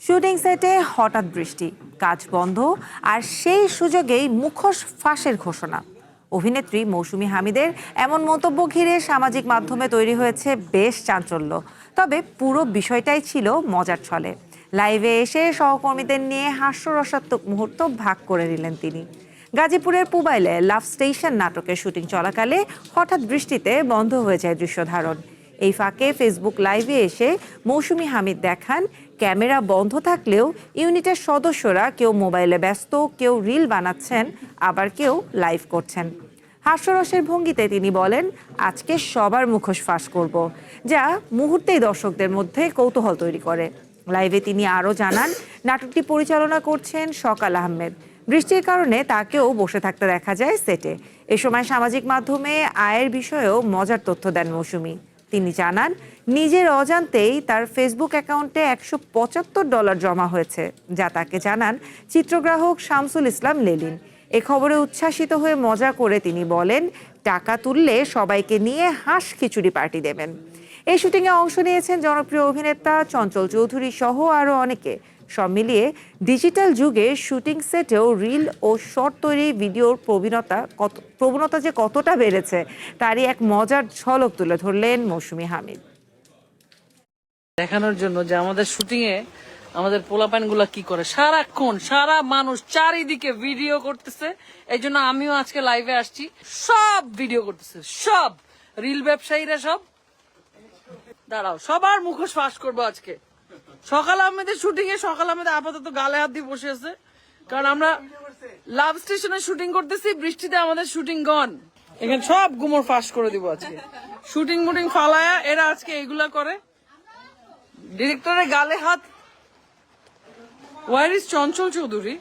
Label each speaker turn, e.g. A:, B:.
A: Shooting সেটে হঠাৎ বৃষ্টি, কাজ বন্ধ, আর সেই সুযোগেই মুখোশ ফাঁসের ঘোষণা। অভিনেত্রী মৌসুমী হামিদের এমন মন্তব্য ঘিরে সামাজিক মাধ্যমে তৈরি হয়েছে বেশ চাঞ্চল্য। তবে পুরো বিষয়টাই ছিল মজার ছলে। লাইভে এসে সহকর্মীদের নিয়ে হাস্যরসাত্মক মুহূর্ত ভাগ করে নিলেন তিনি। গাজীপুরের পুবাইলে লাভ স্টেশন নাটকের শুটিং চলাকালে হঠাৎ বৃষ্টিতে বন্ধ হয়ে যায় দৃশ্যধারণ। এই ফাঁকে ফেসবুক লাইভে এসে মৌসুমী হামিদ দেখান, ক্যামেরা বন্ধ থাকলেও ইউনিটের সদস্যরা কেউ মোবাইলে ব্যস্ত, কেউ রিল বানাচ্ছেন, আবার কেউ লাইভ করছেন। হাস্যরসের ভঙ্গিতে তিনি বলেন, আজকে সবার মুখোশ ফাঁস করব, যা মুহূর্তেই দর্শকদের মধ্যে কৌতূহল তৈরি করে। লাইভে তিনি আরও জানান, নাটকটি পরিচালনা করছেন সকাল আহমেদ। বৃষ্টির কারণে তাকেও বসে থাকতে দেখা যায় সেটে। এ সময় সামাজিক মাধ্যমে আয়ের বিষয়েও মজার তথ্য দেন মৌসুমী। তিনি জানান, নিজের অজান্তেই তার ফেসবুক অ্যাকাউন্টে $175 জমা হয়েছে, যা তাকে জানান চিত্রগ্রাহক শামসুল ইসলাম লেলিন। এ খবরে উচ্ছ্বাসিত হয়ে মজা করে তিনি বলেন, টাকা তুললে সবাইকে নিয়ে হাঁস খিচুড়ি পার্টি দেবেন। এই শুটিংয়ে অংশ নিয়েছেন জনপ্রিয় অভিনেতা চঞ্চল চৌধুরী সহ আরও অনেকে। সব মিলিয়ে ডিজিটাল যুগে শুটিং সেটেও রিল ও শর্ট তৈরি ভিডিওর প্রবণতা যে কতটা বেড়েছে তারই এক মজার ঝলক তুলে ধরলেন মৌসুমী হামিদ।
B: দেখানোর জন্য যে আমাদের শুটিং এ আমাদের পোলাপান গুলা কি করে, সারাক্ষণ সারা মানুষ চারিদিকে ভিডিও করতেছে। এই জন্য আমিও আজকে লাইভে আসছি, সব ভিডিও করতেছে, সব রিল ব্যবসায়ীরা সব। দাঁড়াও, সবার মুখোশ ফাঁস করবো আজকে। সকাল আহমেদের শুটিং এ সকাল আহমেদ আপাতত গালে হাত দিয়ে বসে আছে, কারণ আমরা লাভ স্টেশনে শুটিং করতেছি, বৃষ্টিতে আমাদের শুটিং গন। এখানে সব গুমর ফাঁস করে দিব আজকে। শুটিং মুটিং ফালায়া এরা আজকে এগুলা করে। ডিরেক্টরের গালে হাত। Where is Chanchal Chowdhury?